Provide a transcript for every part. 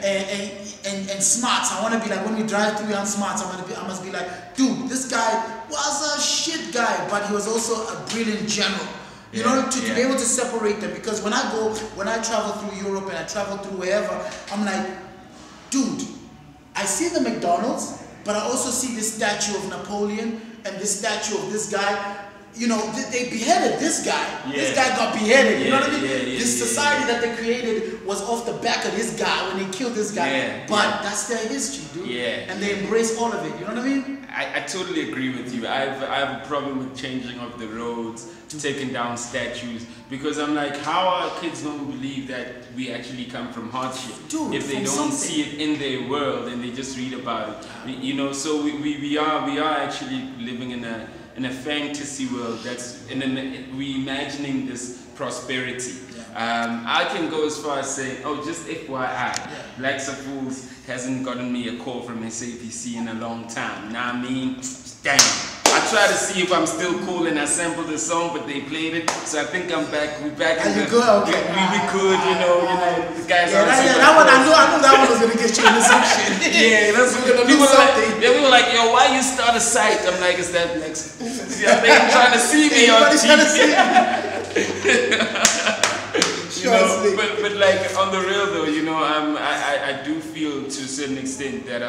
and smarts. I want to be like, when we drive through on smarts, I must be like, dude, this guy was a shit guy, but he was also a brilliant general. You know, to be able to separate them, because when I travel through Europe and I travel through wherever, I'm like, dude, I see the McDonald's, but I also see this statue of Napoleon and this statue of this guy. You know, they beheaded this guy. Yeah. This guy got beheaded. You know what I mean? This society that they created was off the back of this guy when they killed this guy. But that's their history, dude. And they embrace all of it. You know what I mean? I totally agree with you. I have a problem with changing of the roads, taking down statues, because I'm like, how are kids going to believe that we actually come from hardship if they don't see it in their world and they just read about it? You know, so we are actually living in a fantasy world that's we imagining this prosperity. I can go as far as saying, oh, just FYI, Blacks Are Fools hasn't gotten me a call from SAPC in a long time. Now I mean, damn. I try to see if I'm still cool, and I sampled the song, but they played it, so I think I'm back. We're back in the. Good? Okay. We could, you know, the guys. That one I knew that one was gonna get you into some shit. That's gonna do something. They were like, yo, why you start a site? I'm like, is that next? Yeah, they trying to see me on TV. You know, but like on the real though, you know, I do feel to a certain extent that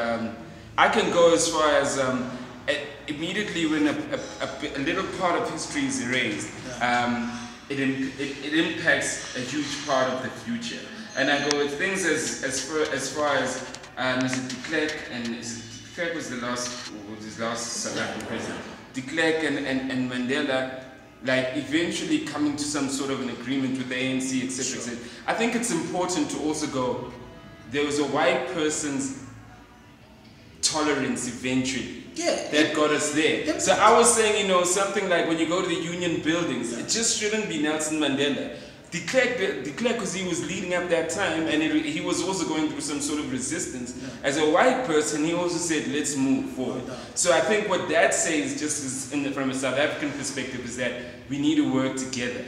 I can go as far as immediately when a little part of history is erased, it impacts a huge part of the future. And I go with things as far as is it de Klerk, and de Klerk was his last South African president. De Klerk and Mandela, like eventually coming to some sort of an agreement with the ANC, etc., etc. I think it's important to also go, there was a white person's tolerance eventually that got us there. So I was saying, you know, something like when you go to the union buildings, it just shouldn't be Nelson Mandela. De Klerk, because he was leading up that time, and he was also going through some sort of resistance. As a white person, he also said, let's move forward. So I think what that says, just from a South African perspective, is that we need to work together.